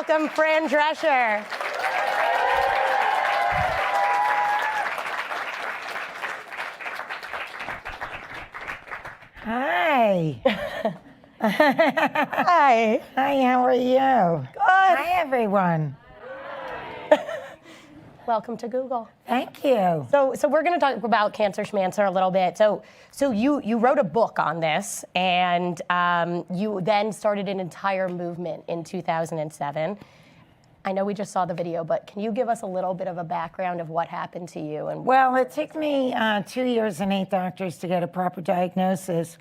welcome Fran Drescher. Hi. Hi. Hi, how are you? Good. Hi, everyone. Welcome to Google. Thank you. So we're going to talk about Cancer Schmancer a little bit. So you wrote a book on this, and you then started an entire movement in 2007. I know we just saw the video, but can you give us a little bit of a background of what happened to you? Well, it took me 2 years and 8 doctors to get a proper diagnosis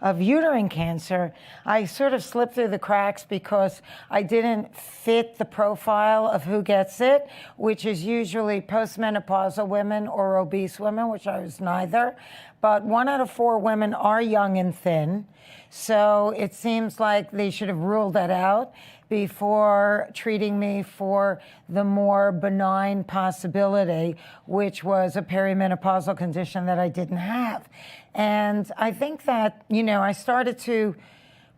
of uterine cancer. I sort of slipped through the cracks because I didn't fit the profile of who gets it, which is usually postmenopausal women or obese women, which I was neither. But 1 out of 4 women are young and thin. So it seems like they should have ruled that out before treating me for the more benign possibility, which was a perimenopausal condition that I didn't have. And I think that, I started to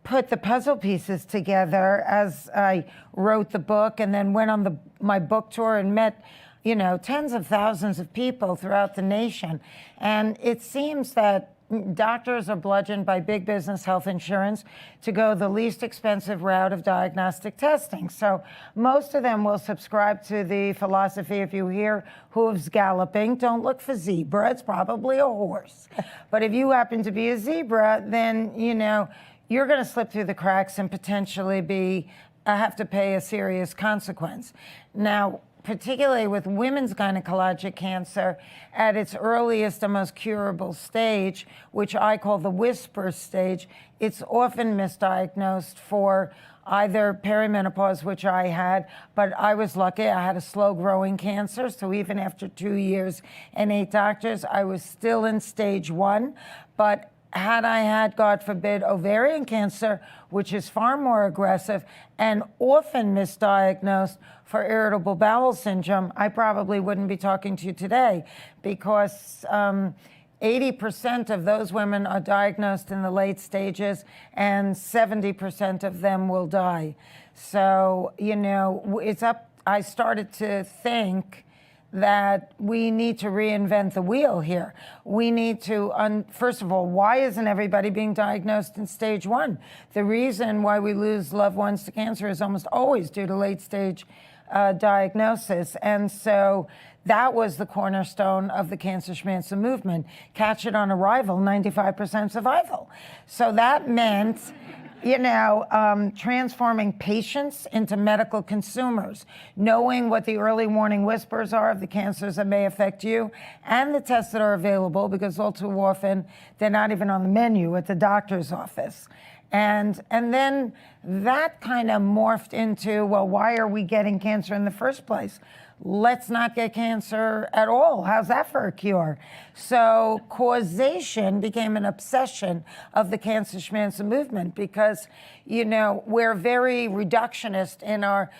put the puzzle pieces together as I wrote the book, and then went on my book tour and met, tens of thousands of people throughout the nation. And it seems that doctors are bludgeoned by big business health insurance to go the least expensive route of diagnostic testing. So most of them will subscribe to the philosophy, if you hear hooves galloping, don't look for zebra, it's probably a horse. But if you happen to be a zebra, then, you're going to slip through the cracks and potentially have to pay a serious consequence. Now, particularly with women's gynecologic cancer, at its earliest and most curable stage, which I call the whisper stage, it's often misdiagnosed for either perimenopause, which I had, but I was lucky. I had a slow-growing cancer, so even after 2 years and 8 doctors, I was still in stage 1. But had I had, God forbid, ovarian cancer, which is far more aggressive and often misdiagnosed for irritable bowel syndrome, I probably wouldn't be talking to you today, because 80% of those women are diagnosed in the late stages, and 70% of them will die. So, I started to think that we need to reinvent the wheel here. We need to, first of all, why isn't everybody being diagnosed in stage 1? The reason why we lose loved ones to cancer is almost always due to late stage diagnosis. And so that was the cornerstone of the Cancer Schmancer movement. Catch it on arrival, 95% survival. So that meant transforming patients into medical consumers, knowing what the early warning whispers are of the cancers that may affect you, and the tests that are available, because all too often they're not even on the menu at the doctor's office. And then that kind of morphed into, well, why are we getting cancer in the first place? Let's not get cancer at all. How's that for a cure? So causation became an obsession of the Cancer Schmancer movement, because, we're very reductionist in our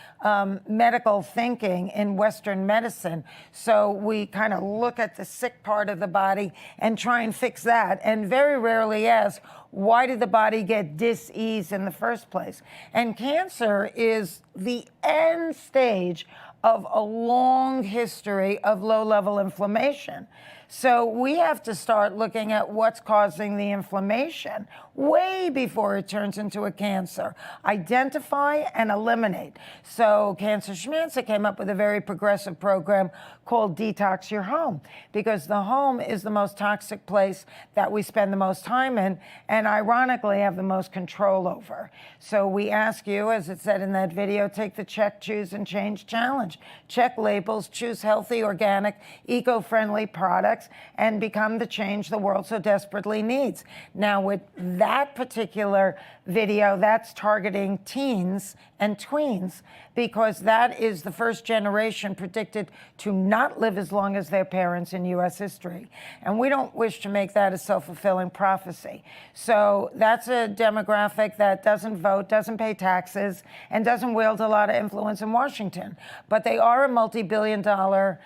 medical thinking in Western medicine. So we kind of look at the sick part of the body and try and fix that, and very rarely ask, why did the body get dis-ease in the first place? And cancer is the end stage of a long history of low-level inflammation. So we have to start looking at what's causing the inflammation way before it turns into a cancer. Identify and eliminate. So Cancer Schmancer came up with a very progressive program called Detox Your Home, because the home is the most toxic place that we spend the most time in, and ironically have the most control over. So we ask you, as it said in that video, take the check, choose, and change challenge. Check labels, choose healthy, organic, eco-friendly products, and become the change the world so desperately needs. Now, with that particular video, that's targeting teens and tweens, because that is the first generation predicted to not live as long as their parents in U.S. history. And we don't wish to make that a self-fulfilling prophecy. So that's a demographic that doesn't vote, doesn't pay taxes, and doesn't wield a lot of influence in Washington. But they are a multi-billion-dollar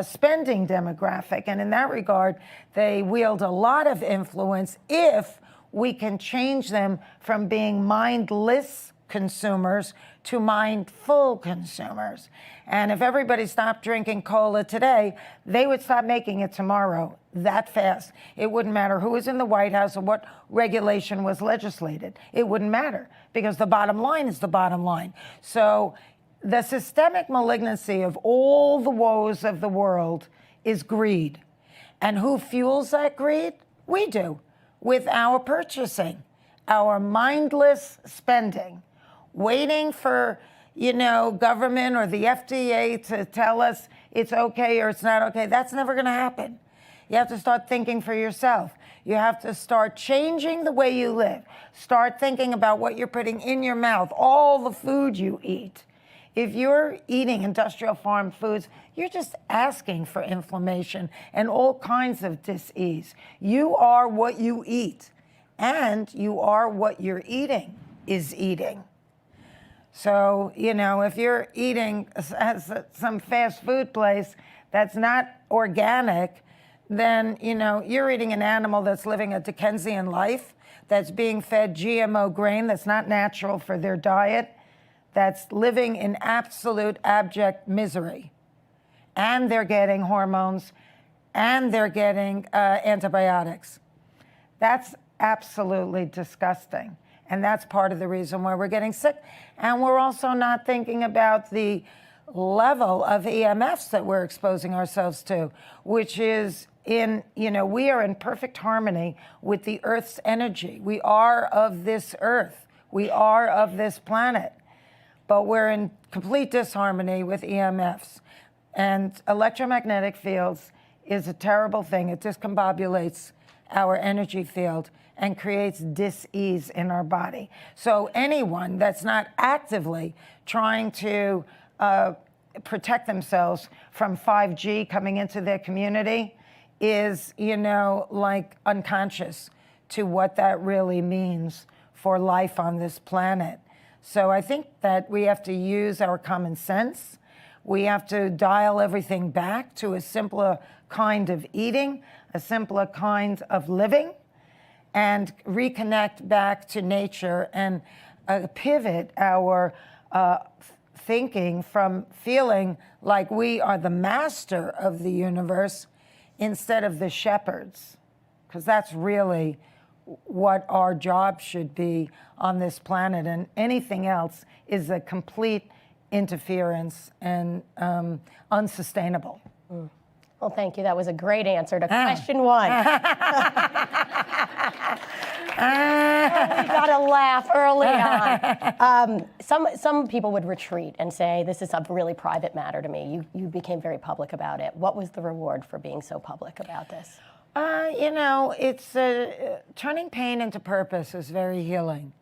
spending demographic. And in that regard, they wield a lot of influence if we can change them from being mindless consumers to mindful consumers. And if everybody stopped drinking cola today, they would stop making it tomorrow that fast. It wouldn't matter who was in the White House or what regulation was legislated. It wouldn't matter because the bottom line is the bottom line. So the systemic malignancy of all the woes of the world is greed. And who fuels that greed? We do, with our purchasing, our mindless spending, waiting for, government or the FDA to tell us it's okay or it's not okay. That's never going to happen. You have to start thinking for yourself. You have to start changing the way you live. Start thinking about what you're putting in your mouth, all the food you eat. If you're eating industrial farm foods, you're just asking for inflammation and all kinds of dis-ease. You are what you eat, and you are what you're eating is eating. So, if you're eating some fast food place that's not organic, then, you're eating an animal that's living a Dickensian life, that's being fed GMO grain that's not natural for their diet, that's living in absolute abject misery. And they're getting hormones, and they're getting antibiotics. That's absolutely disgusting. And that's part of the reason why we're getting sick. And we're also not thinking about the level of EMFs that we're exposing ourselves to, which is we are in perfect harmony with the Earth's energy. We are of this Earth. We are of this planet. But we're in complete disharmony with EMFs. And electromagnetic fields is a terrible thing. It discombobulates our energy field and creates dis-ease in our body. So anyone that's not actively trying to protect themselves from 5G coming into their community is, unconscious to what that really means for life on this planet. So I think that we have to use our common sense. We have to dial everything back to a simpler kind of eating, a simpler kind of living, and reconnect back to nature and pivot our thinking from feeling like we are the master of the universe instead of the shepherds, because that's really what our job should be on this planet, and anything else is a complete interference and unsustainable. Well, thank you. That was a great answer to question one. We got to laugh early on. Some people would retreat and say, this is a really private matter to me. You became very public about it. What was the reward for being so public about this? It's turning pain into purpose is very healing.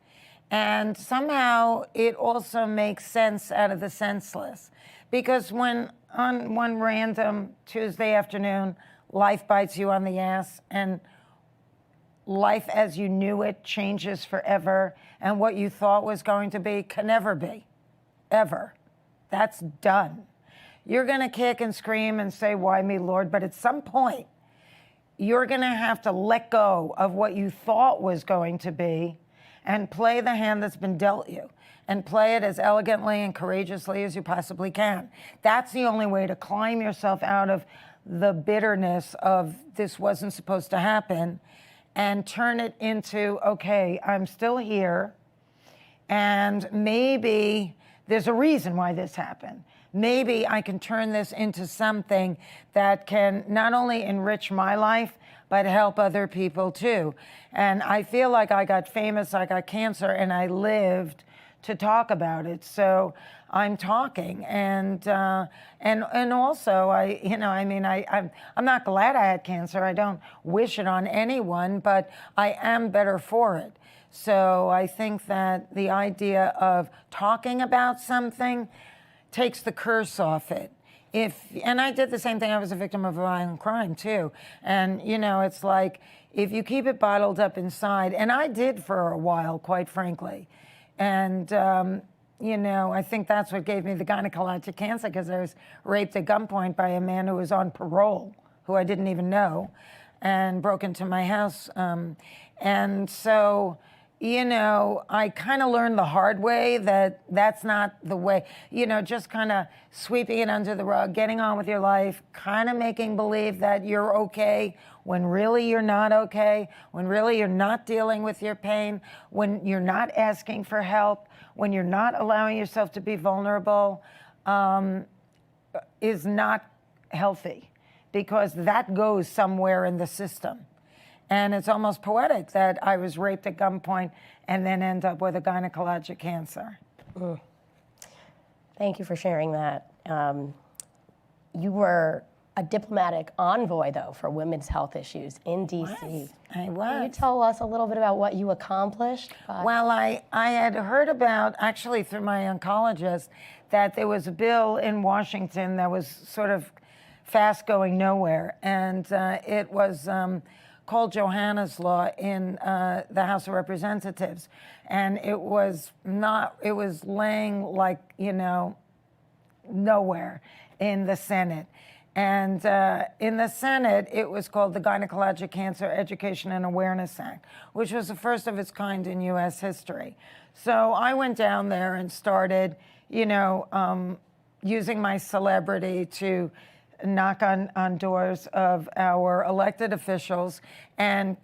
And somehow it also makes sense out of the senseless. Because when on one random Tuesday afternoon, life bites you on the ass and life as you knew it changes forever, and what you thought was going to be can never be, ever. That's done. You're going to kick and scream and say, why me, Lord? But at some point, you're going to have to let go of what you thought was going to be and play the hand that's been dealt you, and play it as elegantly and courageously as you possibly can. That's the only way to climb yourself out of the bitterness of this wasn't supposed to happen and turn it into, okay, I'm still here, and maybe there's a reason why this happened. Maybe I can turn this into something that can not only enrich my life, but help other people too. And I feel like I got famous, I got cancer, and I lived to talk about it. So I'm talking, and also I'm not glad I had cancer. I don't wish it on anyone, but I am better for it. So I think that the idea of talking about something takes the curse off it. And I did the same thing. I was a victim of a violent crime too. And it's like, if you keep it bottled up inside, and I did for a while, quite frankly. And, I think that's what gave me the gynecologic cancer, because I was raped at gunpoint by a man who was on parole, who I didn't even know, and broke into my house. And so, you know, I kind of learned the hard way that that's not the way, you know, just kind of sweeping it under the rug, getting on with your life, kind of making believe that you're okay when really you're not okay, when really you're not dealing with your pain, when you're not asking for help, when you're not allowing yourself to be vulnerable, is not healthy, because that goes somewhere in the system. And it's almost poetic that I was raped at gunpoint and then end up with a gynecologic cancer. Thank you for sharing that. You were a diplomatic envoy, though, for women's health issues in D.C. I was. Can you tell us a little bit about what you accomplished? Well, I had heard about, actually through my oncologist, that there was a bill in Washington that was sort of fast going nowhere. And it was called Johanna's Law in the House of Representatives. And it was laying like, you know, nowhere in the Senate. And in the Senate, it was called the Gynecologic Cancer Education and Awareness Act, which was the first of its kind in U.S. history. So I went down there and started, you know, using my celebrity to knock on doors of our elected officials and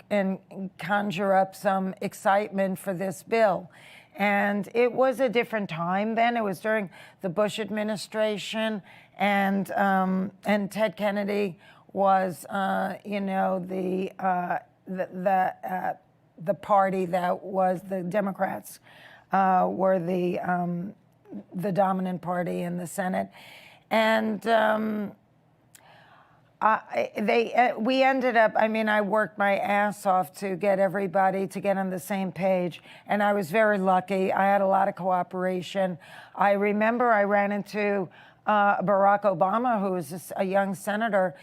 conjure up some excitement for this bill. And it was a different time then. It was during the Bush administration, and Ted Kennedy was, you know, the party that was the Democrats were the dominant party in the Senate, and we ended up, I mean, I worked my ass off to get everybody to get on the same page, and I was very lucky. I had a lot of cooperation. I remember I ran into Barack Obama, who was a young senator,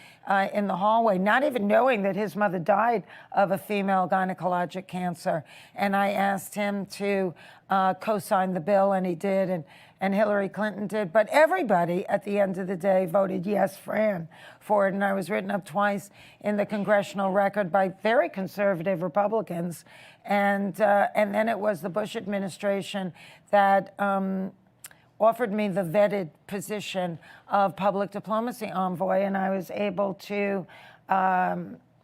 in the hallway, not even knowing that his mother died of a female gynecologic cancer. And I asked him to co-sign the bill, and he did, and Hillary Clinton did. But everybody, at the end of the day, voted yes, Fran, for it. And I was written up twice in the Congressional Record by very conservative Republicans. And then it was the Bush administration that offered me the vetted position of public diplomacy envoy, and I was able to,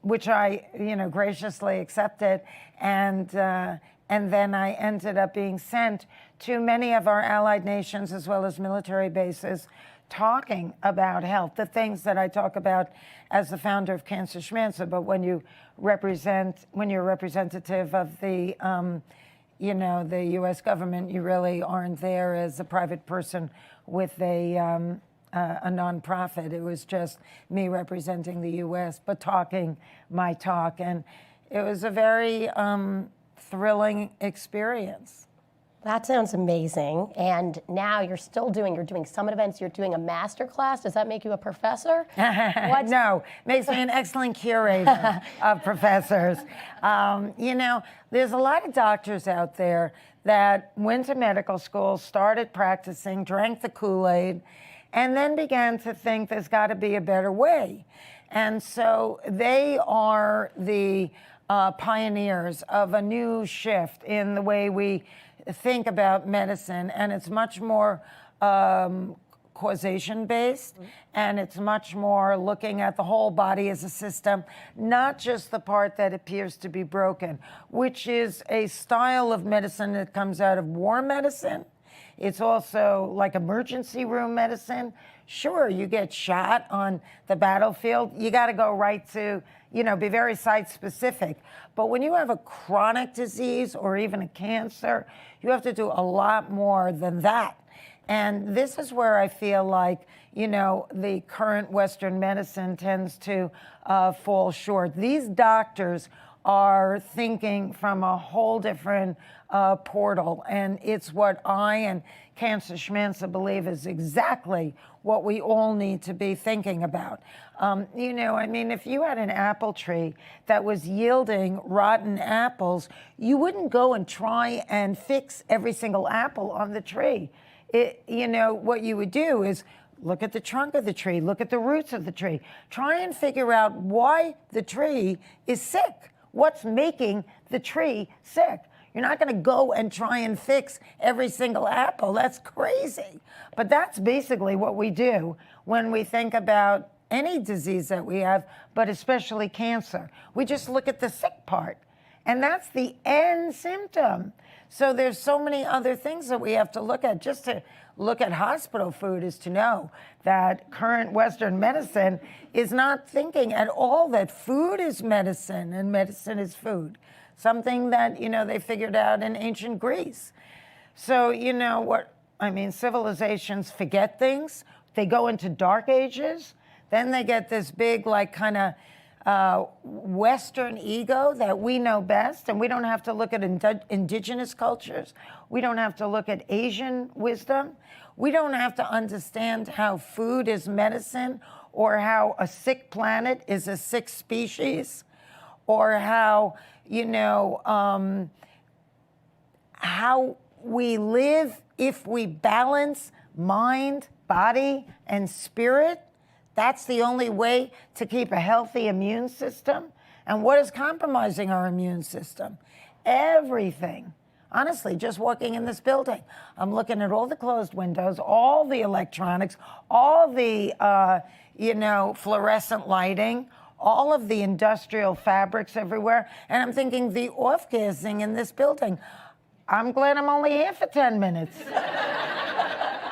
which I, you know, graciously accepted, and then I ended up being sent to many of our allied nations as well as military bases, talking about health, the things that I talk about as the founder of Cancer Schmancer. But when you're a representative of the you know, the U.S. government, you really aren't there as a private person with a nonprofit. It was just me representing the U.S., but talking my talk. And it was a very thrilling experience. That sounds amazing. And now you're doing summit events, you're doing a master class. Does that make you a professor? No, makes me an excellent curator of professors. You know, there's a lot of doctors out there that went to medical school, started practicing, drank the Kool-Aid, and then began to think there's got to be a better way. And so they are the pioneers of a new shift in the way we think about medicine, and it's much more causation-based, and it's much more looking at the whole body as a system, not just the part that appears to be broken, which is a style of medicine that comes out of war medicine. It's also like emergency room medicine. Sure, you get shot on the battlefield, you got to go right to, you know, be very site-specific. But when you have a chronic disease or even a cancer, you have to do a lot more than that. And this is where I feel like, you know, the current Western medicine tends to fall short. These doctors are thinking from a whole different portal, and it's what I and Cancer Schmancer believe is exactly what we all need to be thinking about. You know, I mean, if you had an apple tree that was yielding rotten apples, you wouldn't go and try and fix every single apple on the tree. You know, what you would do is look at the trunk of the tree, look at the roots of the tree, try and figure out why the tree is sick. What's making the tree sick? You're not going to go and try and fix every single apple. That's crazy. But that's basically what we do when we think about any disease that we have, but especially cancer. We just look at the sick part, and that's the end symptom. So there's so many other things that we have to look at. Just to look at hospital food is to know that current Western medicine is not thinking at all that food is medicine and medicine is food. Something that, they figured out in ancient Greece. So, civilizations forget things. They go into dark ages. Then they get this big, kind of Western ego that we know best, and we don't have to look at indigenous cultures. We don't have to look at Asian wisdom. We don't have to understand how food is medicine, or how a sick planet is a sick species, or how, how we live if we balance mind, body, and spirit. That's the only way to keep a healthy immune system. And what is compromising our immune system? Everything. Honestly, just walking in this building, I'm looking at all the closed windows, all the electronics, all the, fluorescent lighting, all of the industrial fabrics everywhere. And I'm thinking the off-gassing in this building. I'm glad I'm only here for 10 minutes.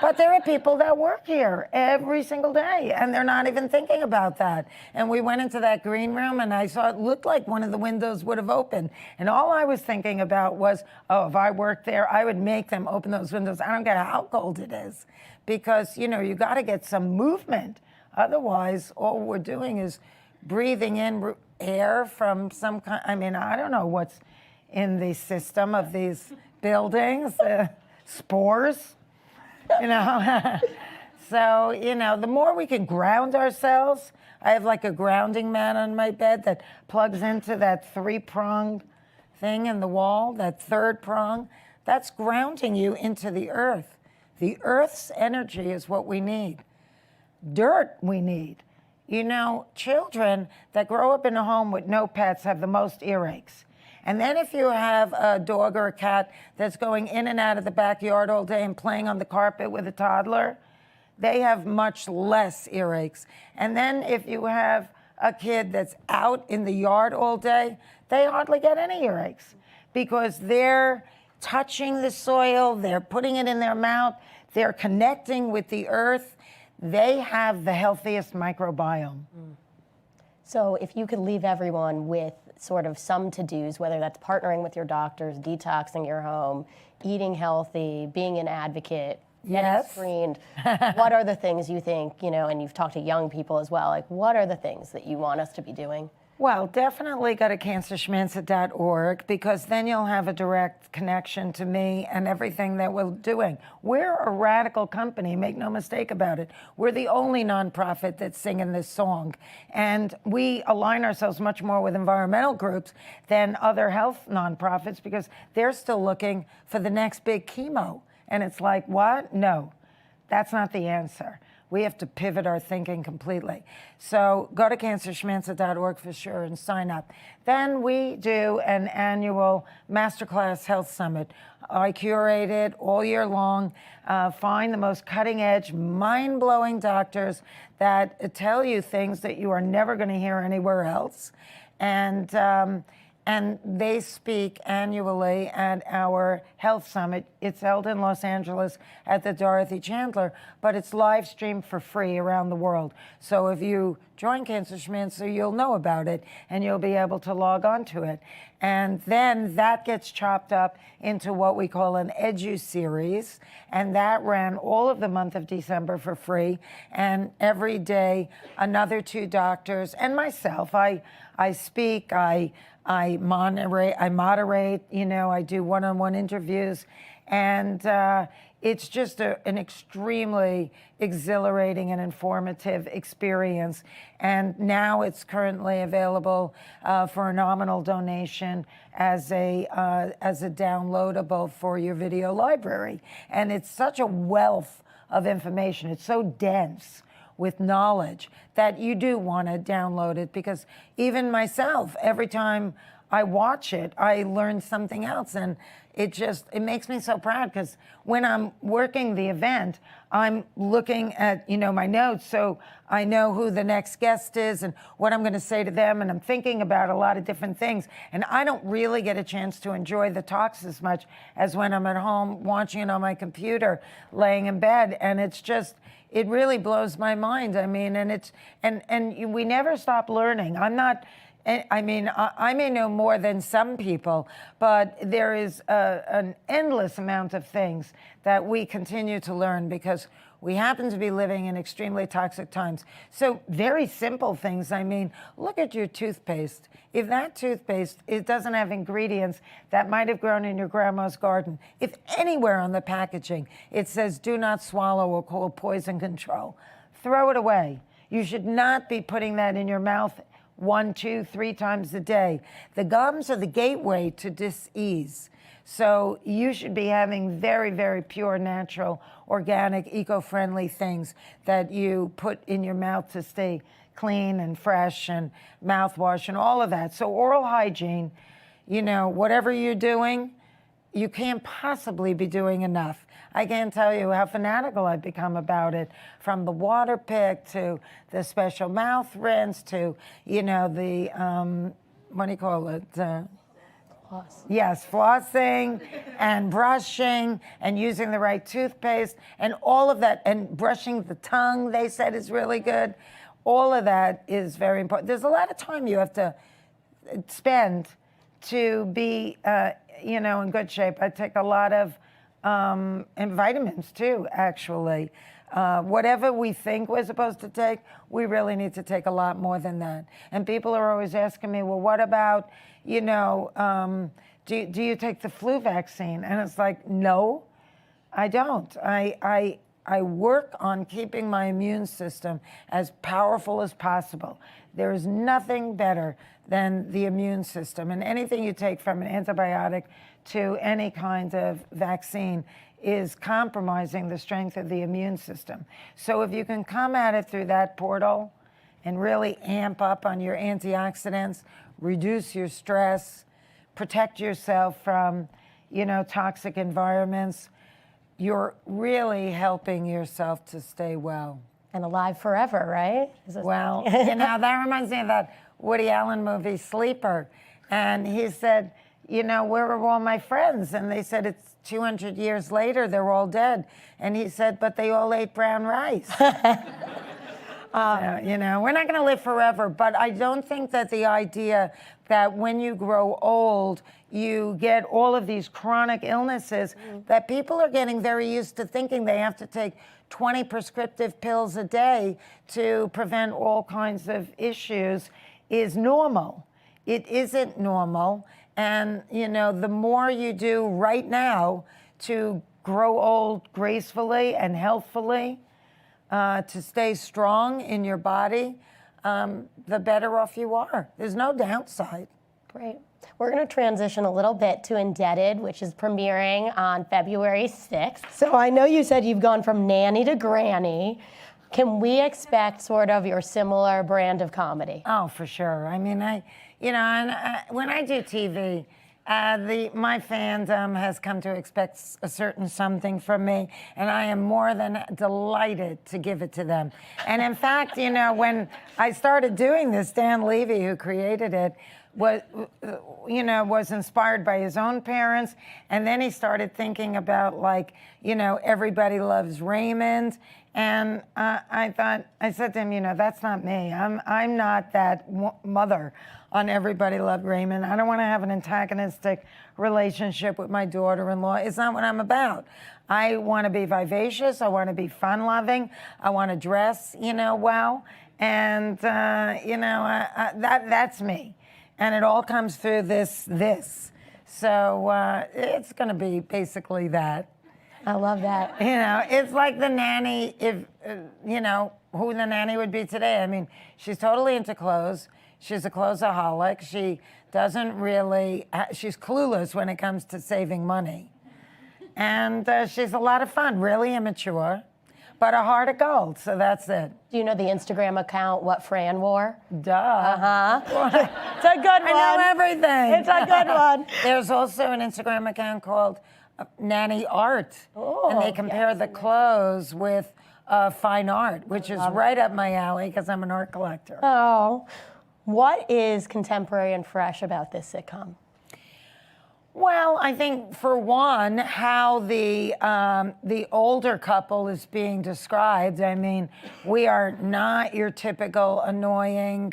But there are people that work here every single day, and they're not even thinking about that. And we went into that green room, and I saw it looked like one of the windows would have opened. And all I was thinking about was, if I worked there, I would make them open those windows. I don't care how cold it is, because, you got to get some movement. Otherwise, all we're doing is breathing in air from some kind. I don't know what's in the system of these buildings, spores. So, the more we can ground ourselves, I have like a grounding mat on my bed that plugs into that 3-pronged thing in the wall, that 3rd prong. That's grounding you into the earth. The earth's energy is what we need. Dirt we need. Children that grow up in a home with no pets have the most earaches. And then if you have a dog or a cat that's going in and out of the backyard all day and playing on the carpet with a toddler, they have much less earaches. And then if you have a kid that's out in the yard all day, they hardly get any earaches, because they're touching the soil, they're putting it in their mouth, they're connecting with the earth. They have the healthiest microbiome. So if you could leave everyone with sort of some to-dos, whether that's partnering with your doctors, detoxing your home, eating healthy, being an advocate, getting screened, what are the things you think, and you've talked to young people as well, what are the things that you want us to be doing? Well, definitely go to cancerschmancer.org, because then you'll have a direct connection to me and everything that we're doing. We're a radical company, make no mistake about it. We're the only nonprofit that's singing this song. And we align ourselves much more with environmental groups than other health nonprofits, because they're still looking for the next big chemo. And it's like, what? No, that's not the answer. We have to pivot our thinking completely. So go to cancerschmancer.org for sure and sign up. Then we do an annual Masterclass Health Summit. I curate it all year long. Find the most cutting edge, mind-blowing doctors that tell you things that you are never going to hear anywhere else. And they speak annually at our health summit. It's held in Los Angeles at the Dorothy Chandler, but it's live streamed for free around the world. So if you join Cancer Schmancer, you'll know about it, and you'll be able to log on to it. And then that gets chopped up into what we call an Edu series, and that ran all of the month of December for free. And every day, another 2 doctors and myself. I speak. I moderate. I do one-on-one interviews, and it's just an extremely exhilarating and informative experience. And now it's currently available for a nominal donation as a downloadable for your video library. And it's such a wealth of information. It's so dense with knowledge that you do want to download it, because even myself, every time I watch it, I learn something else. And it makes me so proud, because when I'm working the event, I'm looking at, my notes, so I know who the next guest is and what I'm going to say to them, and I'm thinking about a lot of different things. And I don't really get a chance to enjoy the talks as much as when I'm at home watching it on my computer, laying in bed. And it really blows my mind. I mean, and we never stop learning. I may know more than some people, but there is an endless amount of things that we continue to learn, because we happen to be living in extremely toxic times. So very simple things. I mean, look at your toothpaste. If that toothpaste, it doesn't have ingredients that might have grown in your grandma's garden, if anywhere on the packaging it says do not swallow or call poison control, throw it away. You should not be putting that in your mouth 1, 2, 3 times a day. The gums are the gateway to dis-ease. So you should be having very, very pure, natural, organic, eco-friendly things that you put in your mouth to stay clean and fresh, and mouthwash and all of that. So oral hygiene, whatever you're doing, you can't possibly be doing enough. I can't tell you how fanatical I've become about it, from the water pick to the special mouth rinse to, the, what do you call it? Floss. Yes, flossing and brushing and using the right toothpaste and all of that, and brushing the tongue, they said, is really good. All of that is very important. There's a lot of time you have to spend to be, in good shape. I take a lot of and vitamins too, actually. Whatever we think we're supposed to take, we really need to take a lot more than that. And people are always asking me, well, what about, do you take the flu vaccine? And it's like, no, I don't. I work on keeping my immune system as powerful as possible. There is nothing better than the immune system. And anything you take, from an antibiotic to any kind of vaccine, is compromising the strength of the immune system. So if you can come at it through that portal and really amp up on your antioxidants, reduce your stress, protect yourself from, toxic environments, you're really helping yourself to stay well. And alive forever, right? Well, that reminds me of that Woody Allen movie, Sleeper. And he said, where are all my friends? And they said, it's 200 years later, they're all dead. And he said, but they all ate brown rice. We're not going to live forever, but I don't think that the idea that when you grow old, you get all of these chronic illnesses, that people are getting very used to thinking they have to take 20 prescriptive pills a day to prevent all kinds of issues, is normal. It isn't normal. And, the more you do right now to grow old gracefully and healthfully, to stay strong in your body, the better off you are. There's no downside. Great. We're going to transition a little bit to Indebted, which is premiering on February 6th. So I know you said you've gone from nanny to granny. Can we expect sort of your similar brand of comedy? Oh, for sure. I mean, when I do TV, my fandom has come to expect a certain something from me, and I am more than delighted to give it to them. And in fact, when I started doing this, Dan Levy, who created it, was inspired by his own parents, and then he started thinking about, Everybody Loves Raymond. And I said to him, that's not me. I'm not that mother on Everybody Loved Raymond. I don't want to have an antagonistic relationship with my daughter-in-law. It's not what I'm about. I want to be vivacious. I want to be fun-loving. I want to dress, well. And, that's me. And it all comes through this. So it's going to be basically that. I love that. It's like the nanny, if, who the nanny would be today. I mean, she's totally into clothes. She's a clothesaholic. She doesn't really, she's clueless when it comes to saving money. And she's a lot of fun, really immature. but a heart of gold. So that's it. Do you know the Instagram account, What Fran Wore? Duh. It's a good one. I know everything. It's a good one. There's also an Instagram account called Nanny Art, and they compare the clothes with fine art, which is right up my alley because I'm an art collector. Oh, what is contemporary and fresh about this sitcom? Well, I think for one, how the older couple is being described. I mean, we are not your typical annoying,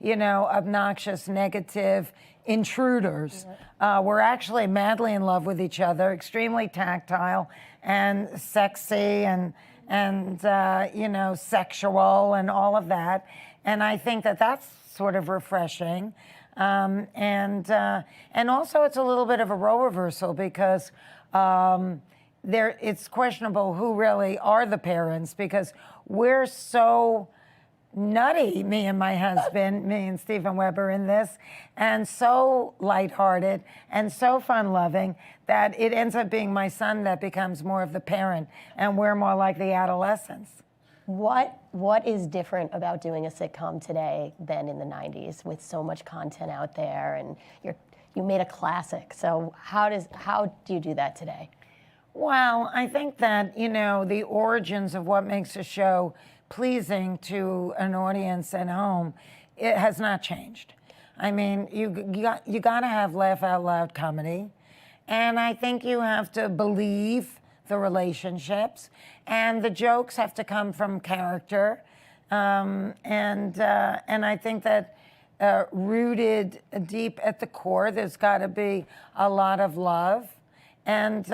obnoxious, negative intruders. We're actually madly in love with each other, extremely tactile and sexy and sexual and all of that. And I think that that's sort of refreshing. And also it's a little bit of a role reversal because it's questionable who really are the parents because we're so nutty, me and my husband, me and Stephen Weber in this, and so lighthearted and so fun-loving that it ends up being my son that becomes more of the parent and we're more like the adolescents. What is different about doing a sitcom today than in the 90s with so much content out there and you made a classic. So how do you do that today? Well, I think that, the origins of what makes a show pleasing to an audience at home, it has not changed. I mean, you got to have laugh out loud comedy, and I think you have to believe the relationships, and the jokes have to come from character, and I think that rooted deep at the core, there's got to be a lot of love, and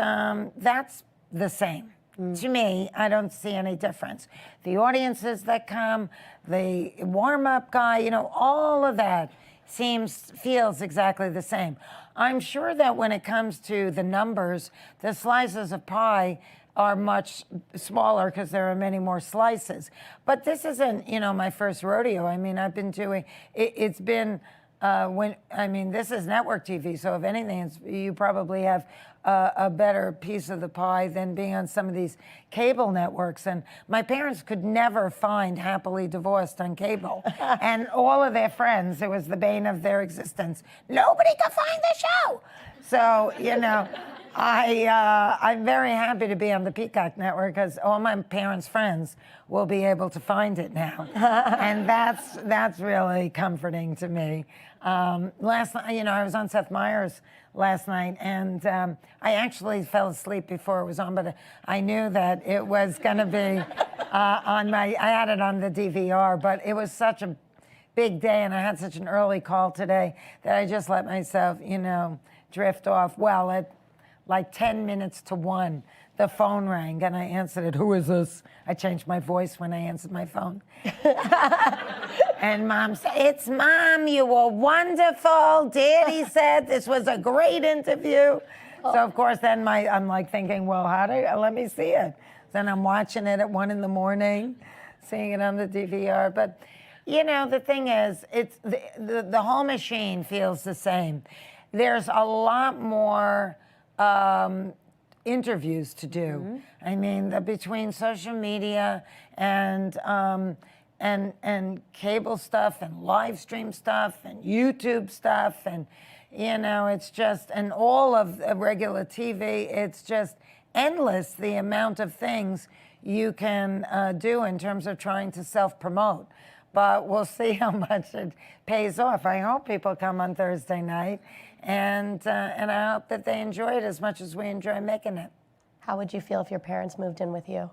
that's the same. To me, I don't see any difference. The audiences that come, the warm-up guy, all of that feels exactly the same. I'm sure that when it comes to the numbers, the slices of pie are much smaller because there are many more slices. But this isn't, my first rodeo. I mean, I've been doing, it's been, this is network TV, so if anything, you probably have a better piece of the pie than being on some of these cable networks. And my parents could never find Happily Divorced on cable. And all of their friends, it was the bane of their existence. Nobody could find the show. So, I'm very happy to be on the Peacock network because all my parents' friends will be able to find it now. And that's really comforting to me. Last night, I was on Seth Meyers last night, and I actually fell asleep before it was on, but I knew that it was going to be I had it on the DVR, but it was such a big day, and I had such an early call today that I just let myself, drift off. Well, at like 10 minutes to 1, the phone rang, and I answered it. Who is this? I changed my voice when I answered my phone. And Mom said, it's Mom, you were wonderful. Daddy said this was a great interview. So, of course, then I'm like thinking, well, let me see it. Then I'm watching it at 1 in the morning, seeing it on the DVR. But, the thing is, it's the whole machine feels the same. There's a lot more interviews to do. Mm-hmm. I mean, between social media and cable stuff and live stream stuff and YouTube stuff and, it's just, and all of regular TV, it's just endless the amount of things you can do in terms of trying to self-promote. But we'll see how much it pays off. I hope people come on Thursday night, and I hope that they enjoy it as much as we enjoy making it. How would you feel if your parents moved in with you?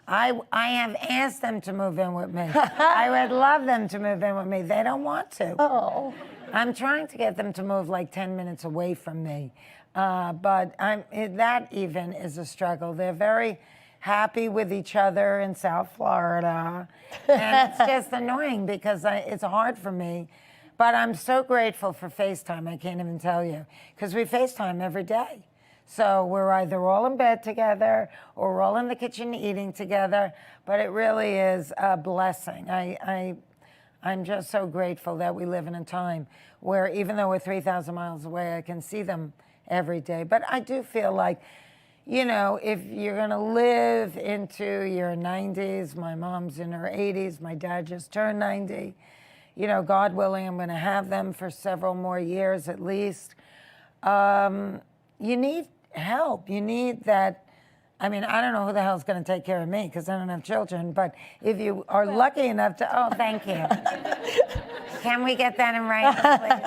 I have asked them to move in with me. I would love them to move in with me. They don't want to. Oh. I'm trying to get them to move like 10 minutes away from me. But that even is a struggle. They're very happy with each other in South Florida. And it's just annoying because it's hard for me. But I'm so grateful for FaceTime, I can't even tell you. Because we FaceTime every day. So we're either all in bed together or we're all in the kitchen eating together. But it really is a blessing. I'm just so grateful that we live in a time where even though we're 3,000 miles away, I can see them every day. But I do feel like, you know, if you're going to live into your 90s, my mom's in her 80s, my dad just turned 90. You know, God willing, I'm going to have them for several more years at least. You need help. You need that. I mean, I don't know who the hell's going to take care of me because I don't have children, but if you are lucky enough to, oh, thank you. Can we get that in writing, please?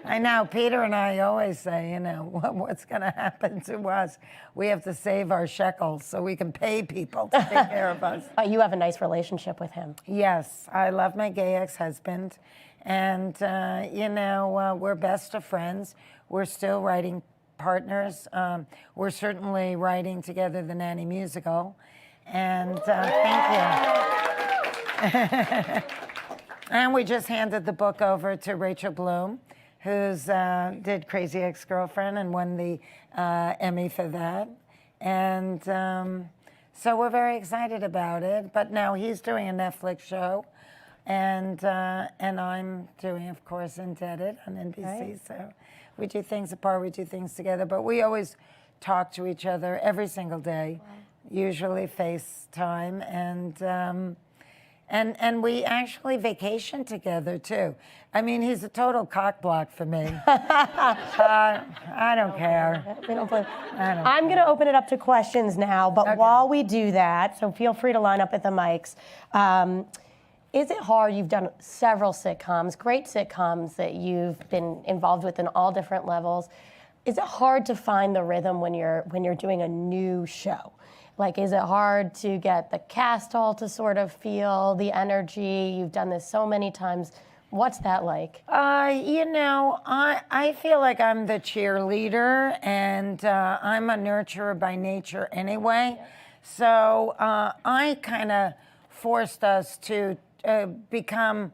I know, Peter and I always say, you know, what's going to happen to us? We have to save our shekels so we can pay people to take care of us. You have a nice relationship with him. Yes, I love my gay ex-husband. And, you know, we're best of friends. We're still writing partners. We're certainly writing together the Nanny musical. And thank you. And we just handed the book over to Rachel Bloom, who's did Crazy Ex-Girlfriend and won the Emmy for that. And so we're very excited about it. But now he's doing a Netflix show. And I'm doing, of course, Indebted on NBC. Right. So we do things apart, we do things together. But we always talk to each other every single day, usually FaceTime. And we actually vacation together, too. I mean, he's a total cock block for me. I don't care. I'm going to open it up to questions now, but okay. While we do that, so feel free to line up at the mics. Is it hard? You've done several sitcoms, great sitcoms that you've been involved with in all different levels. Is it hard to find the rhythm when you're doing a new show? Like, is it hard to get the cast all to sort of feel the energy? You've done this so many times. What's that like? You know, I feel like I'm the cheerleader, and I'm a nurturer by nature anyway. So I kind of forced us to become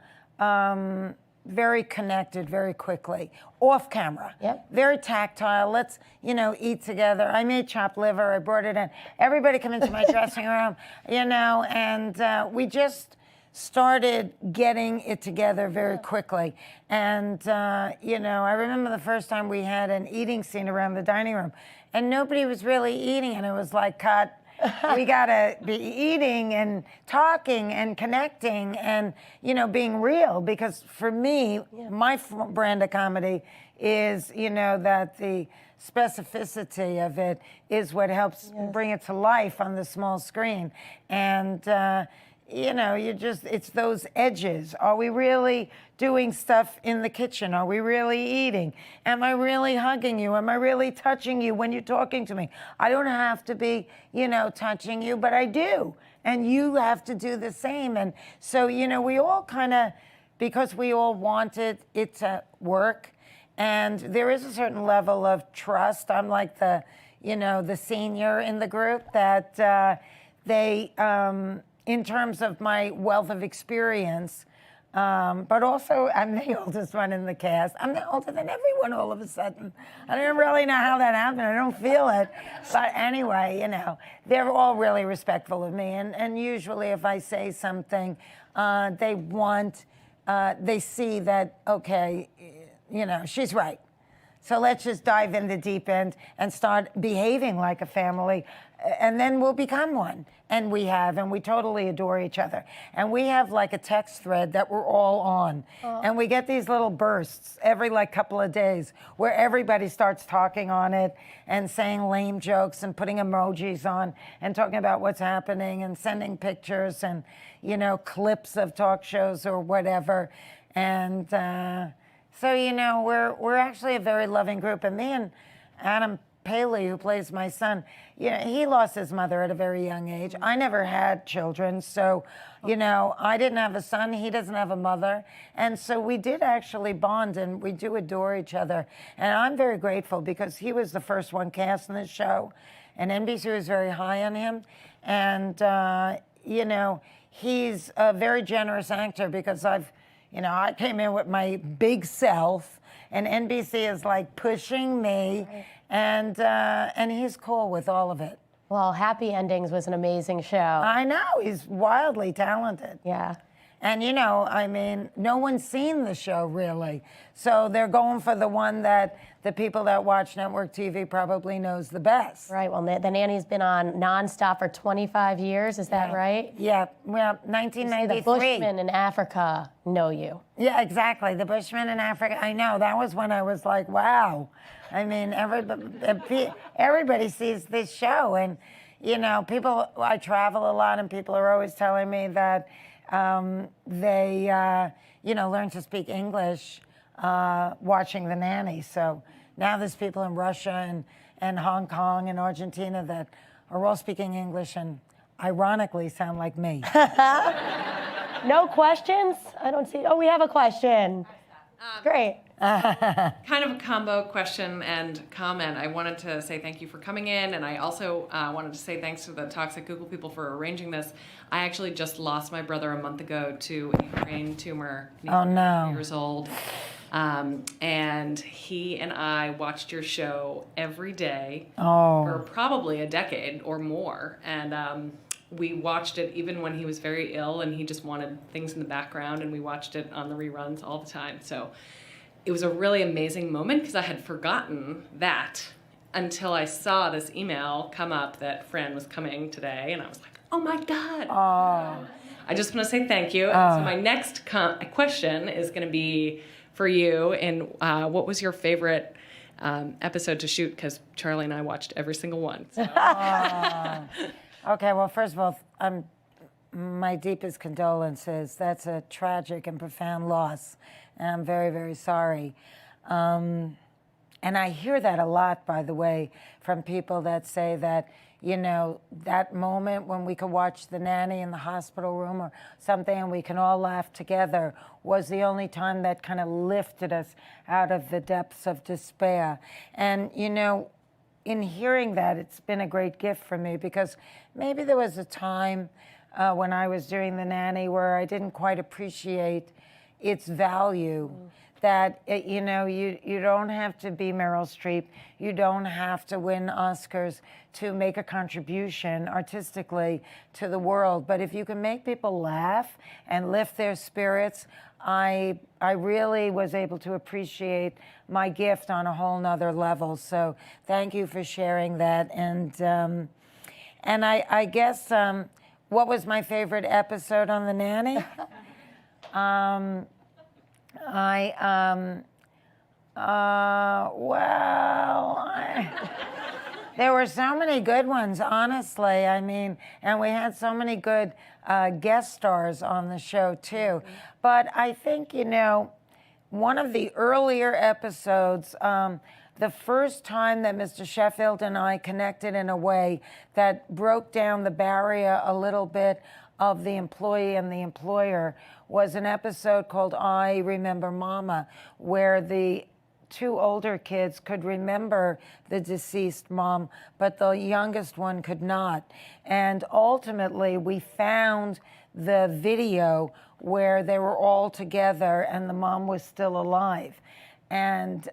very connected very quickly, off camera. Yep. Very tactile. Let's, you know, eat together. I made chopped liver. I brought it in. Everybody come into my dressing room, you know, and we just started getting it together very quickly. And, you know, I remember the first time we had an eating scene around the dining room, and nobody was really eating, and it was like, cut. We gotta be eating and talking and connecting and, you know, being real, because for me, my brand of comedy is, you know, that the specificity of it is what helps bring it to life on the small screen. And, you know, it's those edges. Are we really doing stuff in the kitchen? Are we really eating? Am I really hugging you? Am I really touching you when you're talking to me? I don't have to be, you know, touching you, but I do. And you have to do the same. And so, you know, we all kind of, because we all wanted it to work, and there is a certain level of trust. I'm like the, you know, the senior in the group that they, in terms of my wealth of experience, but also I'm the oldest one in the cast. I'm older than everyone all of a sudden. I don't really know how that happened. I don't feel it. But anyway, you know, they're all really respectful of me. And usually if I say something, they see that, okay, you know, she's right. So let's just dive in the deep end and start behaving like a family, and then we'll become one. And we have, and we totally adore each other. And we have like a text thread that we're all on. And we get these little bursts every like couple of days where everybody starts talking on it and saying lame jokes and putting emojis on and talking about what's happening and sending pictures and, you know, clips of talk shows or whatever. And so, you know, we're actually a very loving group. And me and Adam Paley, who plays my son, you know, he lost his mother at a very young age. I never had children, so, you know, I didn't have a son. He doesn't have a mother. And so we did actually bond, and we do adore each other. And I'm very grateful because he was the first one cast in the show, and NBC was very high on him. And, you know, he's a very generous actor because you know, I came in with my big self, and NBC is like pushing me, and he's cool with all of it. Well, Happy Endings was an amazing show. I know, he's wildly talented. Yeah. And, you know, I mean, no one's seen the show, really. So they're going for the one that the people that watch network TV probably knows the best. Right, well, The Nanny's been on nonstop for 25 years, is that right? Yeah, well, The 1993. Bushmen in Africa know you. Yeah, exactly. The Bushmen in Africa. I know. That was when I was like, wow. I mean, everybody sees this show. And, you know, I travel a lot, and people are always telling me that they, you know, learn to speak English watching The Nanny. So now there's people in Russia and Hong Kong and Argentina that are all speaking English and ironically sound like me. No questions? I don't see. Oh, we have a question. Great. Kind of a combo question and comment. I wanted to say thank you for coming in, and I also wanted to say thanks to the Toxic Google people for arranging this. I actually just lost my brother a month ago to a brain tumor. He's Oh, no. 3 years old. And he and I watched your show every day for probably a decade or more. And we watched it even when he was very ill and he just wanted things in the background, and we watched it on the reruns all the time. So it was a really amazing moment because I had forgotten that until I saw this email come up that Fran was coming today, and I was like, oh my God. I just want to say thank you. So my next question is going to be for you, and what was your favorite episode to shoot? Because Charlie and I watched every single one. So. Okay, well, first of all, my deepest condolences. That's a tragic and profound loss, and I'm very, very sorry. And I hear that a lot, by the way, from people that say that, you know, that moment when we could watch The Nanny in the hospital room or something and we can all laugh together was the only time that kind of lifted us out of the depths of despair. And, you know, in hearing that, it's been a great gift for me, because maybe there was a time when I was doing The Nanny where I didn't quite appreciate its value. That, you know, you don't have to be Meryl Streep, you don't have to win Oscars to make a contribution artistically to the world. But if you can make people laugh and lift their spirits, I really was able to appreciate my gift on a whole nother level. So thank you for sharing that. And I guess, what was my favorite episode on The Nanny? There were so many good ones, honestly. I mean, and we had so many good guest stars on the show, too. But I think, you know, one of the earlier episodes, the first time that Mr. Sheffield and I connected in a way that broke down the barrier a little bit of the employee and the employer was an episode called I Remember Mama, where the 2 older kids could remember the deceased mom, but the youngest one could not. And ultimately, we found the video where they were all together and the mom was still alive. And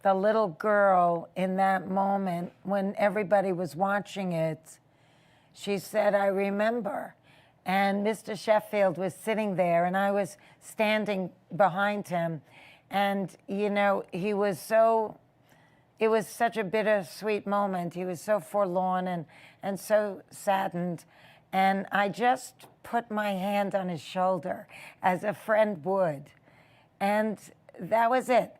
the little girl in that moment, when everybody was watching it, she said, I remember. And Mr. Sheffield was sitting there, and I was standing behind him. And, you know, it was such a bittersweet moment. He was so forlorn and so saddened. And I just put my hand on his shoulder, as a friend would. And that was it.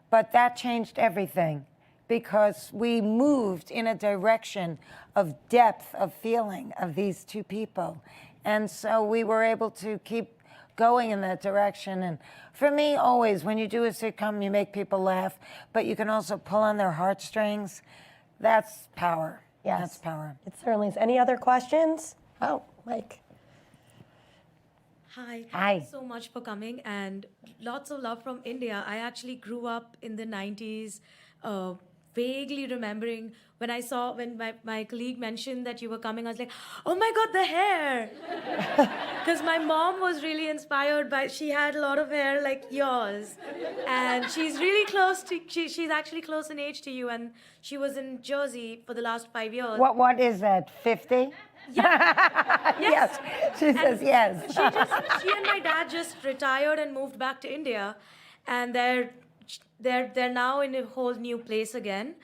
But that changed everything, because we moved in a direction of depth of feeling of these 2 people. And so we were able to keep going in that direction. And for me, always, when you do a sitcom, you make people laugh, but you can also pull on their heartstrings. That's power. Yes. That's power. It certainly is. Any other questions? Oh, Mike. Hi. Hi. Thank you so much for coming, and lots of love from India. I actually grew up in the 90s, vaguely remembering when my colleague mentioned that you were coming, I was like, oh my God, the hair. Because my mom was really inspired she had a lot of hair like yours. And she's really close she's actually close in age to you, and she was in Jersey for the last 5 years. What is that, 50? Yes. She says yes. She and my dad just retired and moved back to India, and they're now in a whole new place again.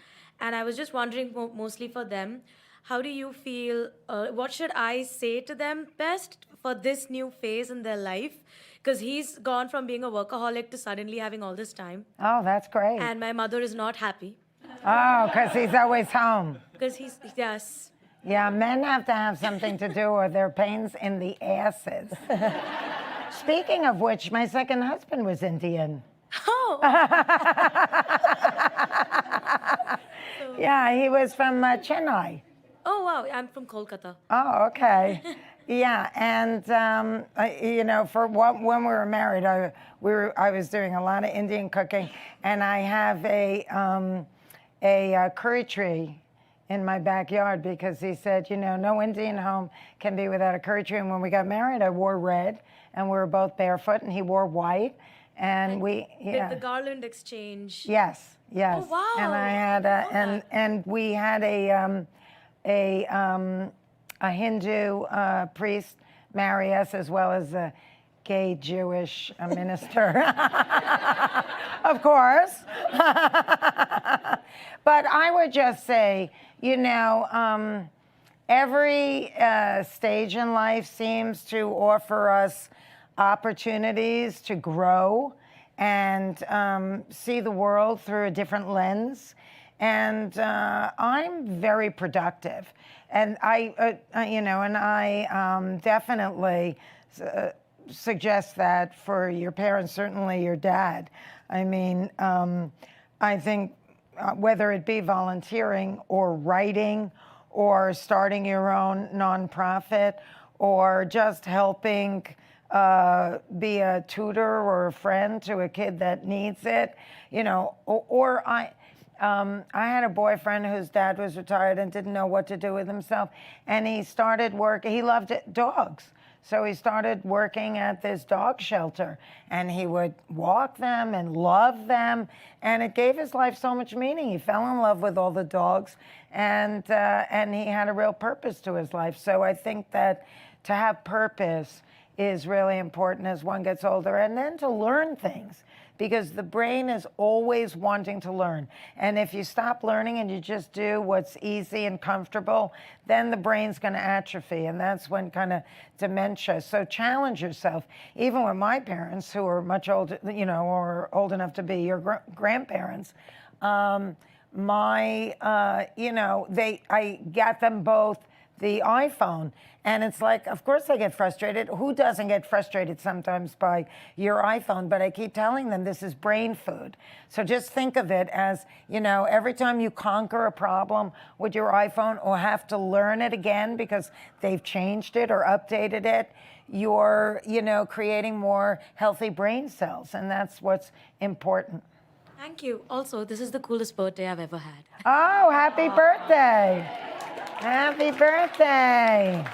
And I was just wondering, mostly for them, how do you feel? What should I say to them best for this new phase in their life? Because he's gone from being a workaholic to suddenly having all this time, Oh, that's great. and my mother is not happy Oh, because he's always home. because yes. Yeah, men have to have something to do or they're pains in the asses. Speaking of which, my second husband was Indian. Oh. Yeah, he was from Chennai. Oh wow, I'm from Kolkata. Oh, okay. Yeah, and for when we were married, I was doing a lot of Indian cooking, and I have a curry tree in my backyard because he said, no Indian home can be without a curry tree. And when we got married, I wore red, and we were both barefoot, and he wore white, and The garland exchange. Yes. Oh wow. And I had and we had a Hindu priest marry us, as well as a gay Jewish minister, of course. But I would just say, every stage in life seems to offer us opportunities to grow and see the world through a different lens. And I'm very productive, and I definitely suggest that for your parents, certainly your dad. I mean, I think whether it be volunteering or writing or starting your own nonprofit or just helping be a tutor or a friend to a kid that needs it, I had a boyfriend whose dad was retired and didn't know what to do with himself, and he started work. He loved dogs, so he started working at this dog shelter, and he would walk them and love them, and it gave his life so much meaning. He fell in love with all the dogs, and he had a real purpose to his life. So I think that to have purpose is really important as one gets older, and then to learn things, because the brain is always wanting to learn. And if you stop learning and you just do what's easy and comfortable, then the brain's going to atrophy, and that's when kind of dementia. So challenge yourself. Even with my parents, who are much older, or old enough to be your grandparents, I got them both the iPhone. And it's like, of course I get frustrated. Who doesn't get frustrated sometimes by your iPhone? But I keep telling them this is brain food. So just think of it as, every time you conquer a problem with your iPhone or have to learn it again because they've changed it or updated it, you're, creating more healthy brain cells. And that's what's important. Thank you. Also, this is the coolest birthday I've ever had. Oh, happy birthday. Happy birthday.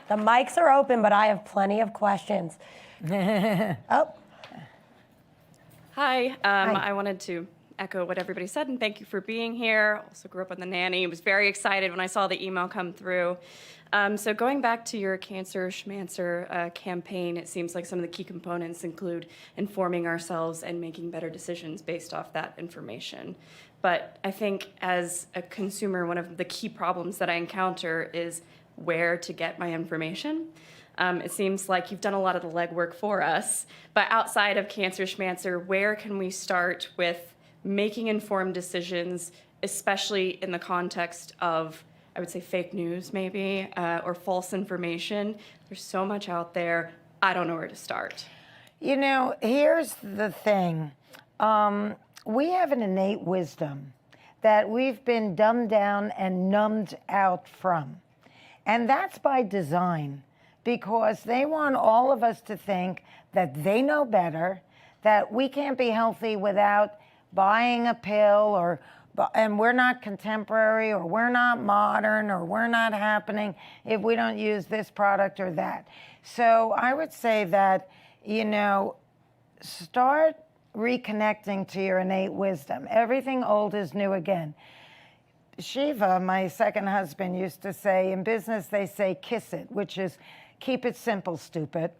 The mics are open, but I have plenty of questions. Oh. Hi. I wanted to echo what everybody said, and thank you for being here. Also grew up with a nanny. Was very excited when I saw the email come through. So going back to your Cancer Schmancer campaign, it seems like some of the key components include informing ourselves and making better decisions based off that information. But I think as a consumer, one of the key problems that I encounter is where to get my information. It seems like you've done a lot of the legwork for us, but outside of Cancer Schmancer, where can we start with making informed decisions, especially in the context of, I would say, fake news maybe, or false information? There's so much out there. I don't know where to start. Here's the thing. We have an innate wisdom that we've been dumbed down and numbed out from. And that's by design, because they want all of us to think that they know better, that we can't be healthy without buying a pill, and we're not contemporary, or we're not modern, or we're not happening if we don't use this product or that. So I would say that, start reconnecting to your innate wisdom. Everything old is new again. Shiva, my second husband, used to say, in business they say kiss it, which is keep it simple, stupid.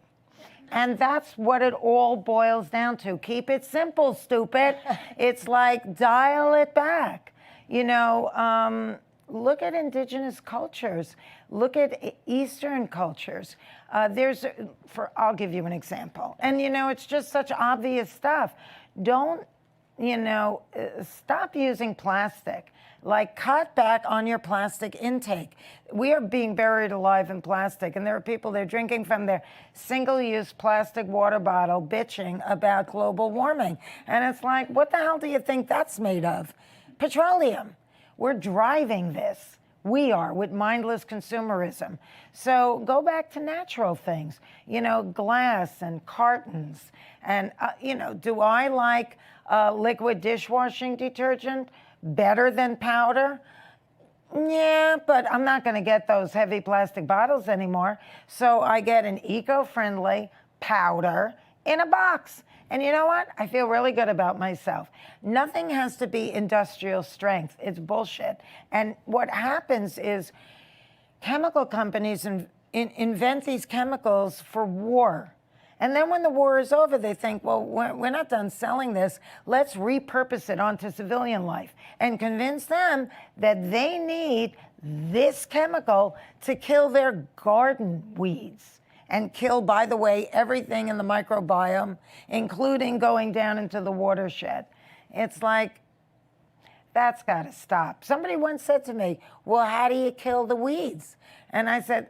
And that's what it all boils down to. Keep it simple, stupid. It's like dial it back. You know, look at indigenous cultures. Look at Eastern cultures. I'll give you an example. And, you know, it's just such obvious stuff. Don't, stop using plastic. Like, cut back on your plastic intake. We are being buried alive in plastic, and there are people, they're drinking from their single-use plastic water bottle, bitching about global warming. And it's like, what the hell do you think that's made of? Petroleum. We're driving this. We are, with mindless consumerism. So go back to natural things, glass and cartons. And, do I like liquid dishwashing detergent better than powder? Yeah, but I'm not going to get those heavy plastic bottles anymore. So I get an eco-friendly powder in a box. And you know what? I feel really good about myself. Nothing has to be industrial strength. It's bullshit. And what happens is chemical companies invent these chemicals for war. And then when the war is over, they think, well, we're not done selling this. Let's repurpose it onto civilian life and convince them that they need this chemical to kill their garden weeds and kill, by the way, everything in the microbiome, including going down into the watershed. It's like, that's got to stop. Somebody once said to me, well, how do you kill the weeds? And I said,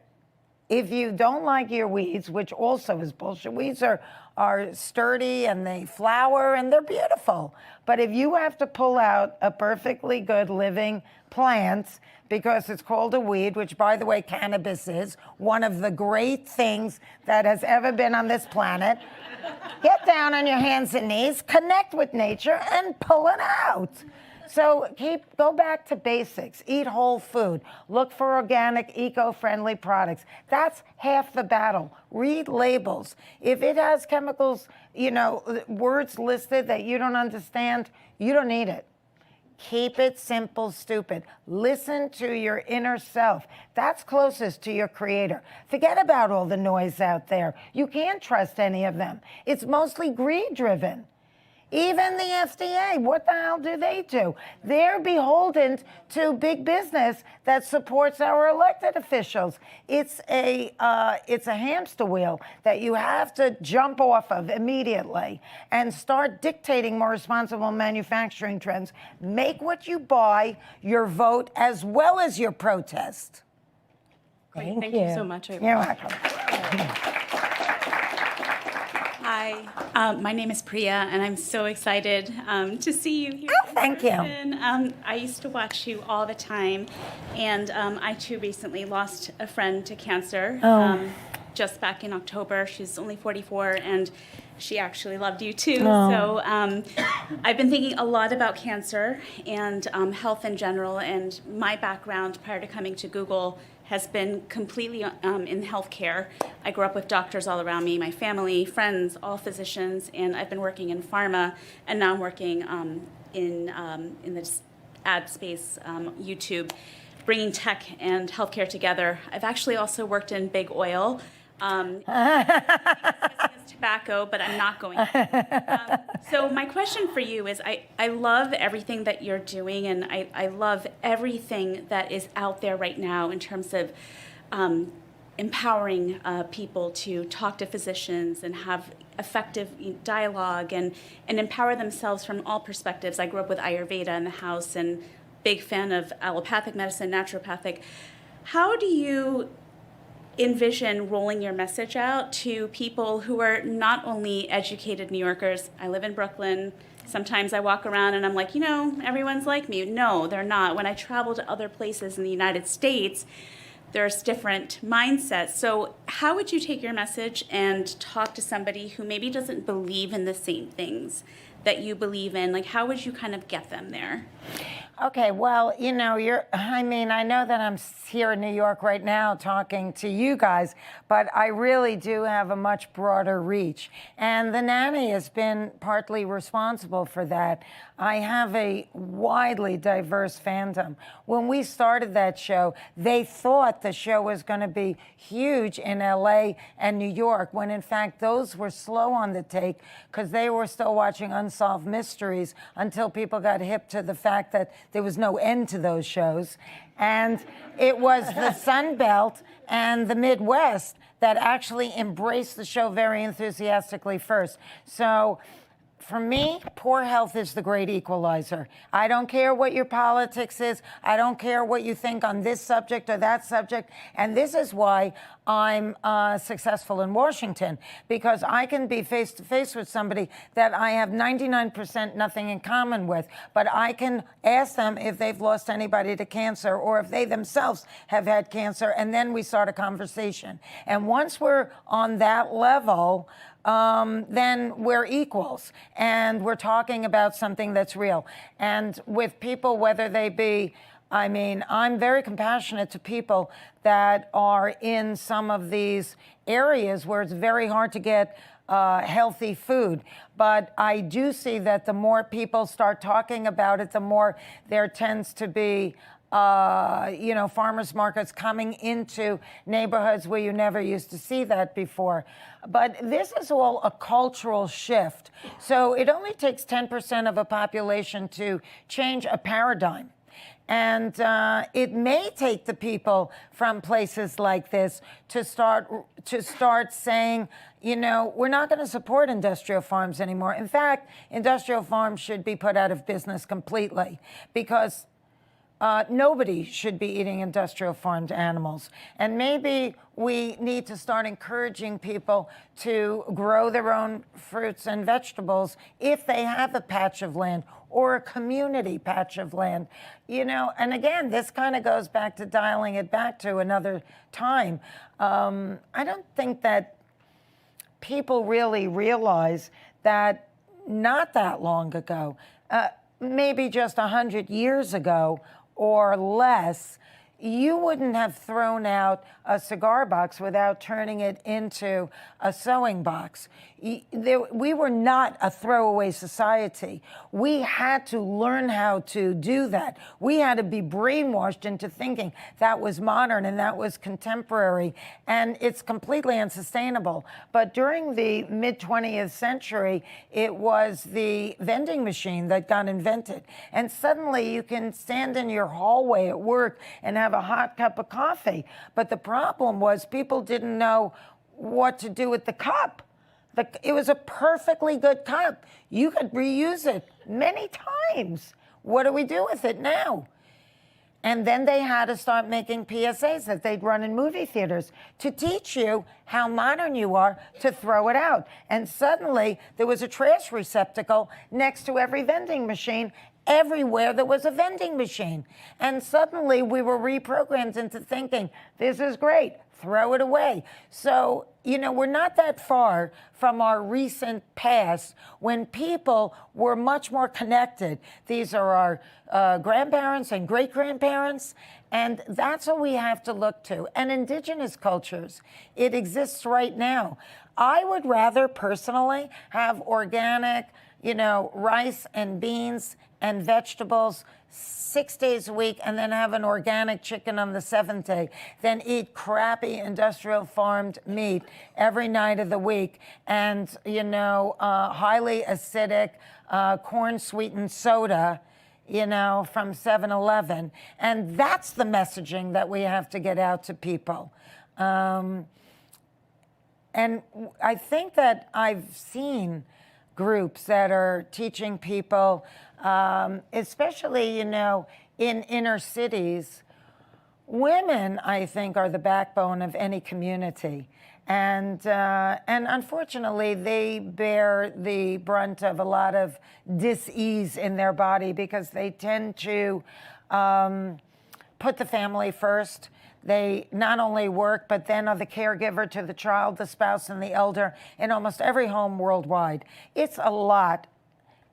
if you don't like your weeds, which also is bullshit, weeds are sturdy and they flower and they're beautiful. But if you have to pull out a perfectly good living plant because it's called a weed, which, by the way, cannabis is one of the great things that has ever been on this planet, get down on your hands and knees, connect with nature, and pull it out. So go back to basics. Eat whole food. Look for organic, eco-friendly products. That's half the battle. Read labels. If it has chemicals, words listed that you don't understand, you don't need it. Keep it simple, stupid. Listen to your inner self. That's closest to your creator. Forget about all the noise out there. You can't trust any of them. It's mostly greed-driven. Even the FDA, what the hell do they do? They're beholden to big business that supports our elected officials. It's a hamster wheel that you have to jump off of immediately and start dictating more responsible manufacturing trends. Make what you buy your vote as well as your protest. Great. Thank you so much. You're welcome. Hi, my name is Priya, and I'm so excited to see you here. Oh, thank you. I used to watch you all the time, and I too recently lost a friend to cancer. Just back in October. She's only 44, and she actually loved you too. So I've been thinking a lot about cancer and health in general, and my background prior to coming to Google has been completely in healthcare. I grew up with doctors all around me, my family, friends, all physicians, and I've been working in pharma, and now I'm working in the ad space, YouTube, bringing tech and healthcare together. I've actually also worked in big oil. Tobacco, but I'm not going to. So my question for you is, I love everything that you're doing, and I love everything that is out there right now in terms of empowering people to talk to physicians and have effective dialogue and empower themselves from all perspectives. I grew up with Ayurveda in the house and big fan of allopathic medicine, naturopathic. How do you envision rolling your message out to people who are not only educated New Yorkers? I live in Brooklyn. Sometimes I walk around and I'm like, everyone's like me. No, they're not. When I travel to other places in the United States, there's different mindsets. So how would you take your message and talk to somebody who maybe doesn't believe in the same things that you believe in? Like, how would you kind of get them there? Okay, well, you know, I know that I'm here in New York right now talking to you guys, but I really do have a much broader reach. And the nanny has been partly responsible for that. I have a widely diverse fandom. When we started that show, they thought the show was going to be huge in LA and New York, when in fact those were slow on the take because they were still watching Unsolved Mysteries until people got hip to the fact that there was no end to those shows. And it was the Sun Belt and the Midwest that actually embraced the show very enthusiastically first. So for me, poor health is the great equalizer. I don't care what your politics is. I don't care what you think on this subject or that subject. And this is why I'm successful in Washington, because I can be face to face with somebody that I have 99% nothing in common with, but I can ask them if they've lost anybody to cancer or if they themselves have had cancer, and then we start a conversation. And once we're on that level, then we're equals and we're talking about something that's real. And with people, whether they be, I'm very compassionate to people that are in some of these areas where it's very hard to get healthy food. But I do see that the more people start talking about it, the more there tends to be farmers markets coming into neighborhoods where you never used to see that before. But this is all a cultural shift. So it only takes 10% of a population to change a paradigm. And it may take the people from places like this to start saying, we're not going to support industrial farms anymore. In fact, industrial farms should be put out of business completely, because nobody should be eating industrial farmed animals. And maybe we need to start encouraging people to grow their own fruits and vegetables if they have a patch of land or a community patch of land. And again, this kind of goes back to dialing it back to another time. I don't think that people really realize that not that long ago, maybe just 100 years ago, or less, you wouldn't have thrown out a cigar box without turning it into a sewing box. We were not a throwaway society. We had to learn how to do that. We had to be brainwashed into thinking that was modern and that was contemporary, and it's completely unsustainable. But during the mid-20th century, it was the vending machine that got invented. And suddenly you can stand in your hallway at work and have a hot cup of coffee. But the problem was people didn't know what to do with the cup. It was a perfectly good cup. You could reuse it many times. What do we do with it now? And then they had to start making PSAs that they'd run in movie theaters to teach you how modern you are to throw it out. And suddenly there was a trash receptacle next to every vending machine. Everywhere there was a vending machine. And suddenly we were reprogrammed into thinking, this is great, throw it away. So, we're not that far from our recent past when people were much more connected. These are our grandparents and great-grandparents, and that's what we have to look to. And indigenous cultures, it exists right now. I would rather personally have organic, rice and beans and vegetables 6 days a week and then have an organic chicken on the 7th day than eat crappy industrial farmed meat every night of the week and, highly acidic corn sweetened soda, from 7-Eleven. And that's the messaging that we have to get out to people. And I think that I've seen groups that are teaching people, especially, in inner cities. Women, I think, are the backbone of any community. And unfortunately, they bear the brunt of a lot of dis-ease in their body because they tend to put the family first. They not only work, but then are the caregiver to the child, the spouse, and the elder in almost every home worldwide. It's a lot.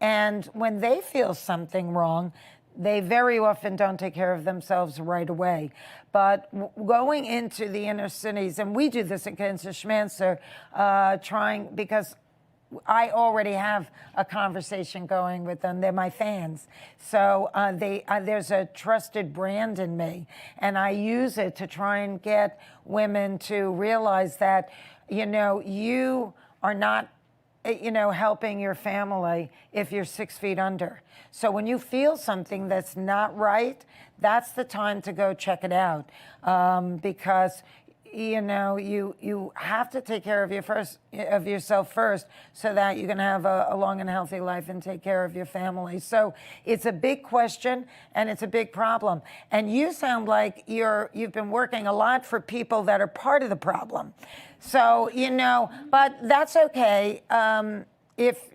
And when they feel something wrong, they very often don't take care of themselves right away. But going into the inner cities, and we do this at Cancer Schmancer, because I already have a conversation going with them. They're my fans. So there's a trusted brand in me, and I use it to try and get women to realize that, you are not helping your family if you're 6 feet under. So when you feel something that's not right, that's the time to go check it out, because you have to take care of yourself first, so that you can have a long and healthy life and take care of your family. So it's a big question and it's a big problem. And you sound like you've been working a lot for people that are part of the problem. So but that's okay. If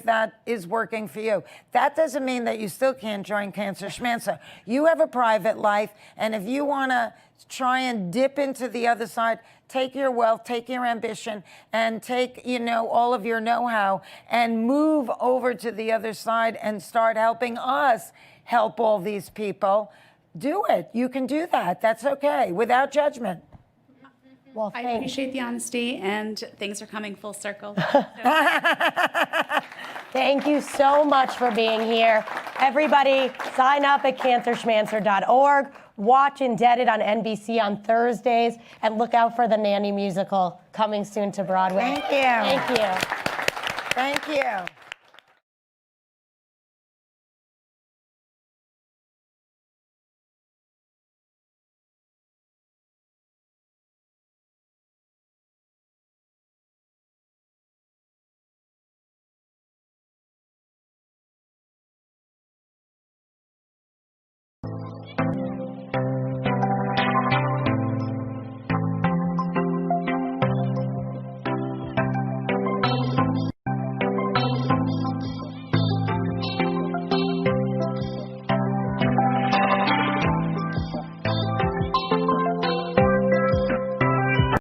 that is working for you. That doesn't mean that you still can't join Cancer Schmancer. You have a private life, and if you want to try and dip into the other side, take your wealth, take your ambition, and take, all of your know-how and move over to the other side and start helping us help all these people. Do it. You can do that. That's okay, without judgment. Well, I appreciate the honesty, and things are coming full circle. Thank you so much for being here. Everybody, sign up at cancerschmancer.org. Watch Indebted on NBC on Thursdays, and look out for the Nanny musical coming soon to Broadway. Thank you. Thank you. Thank you.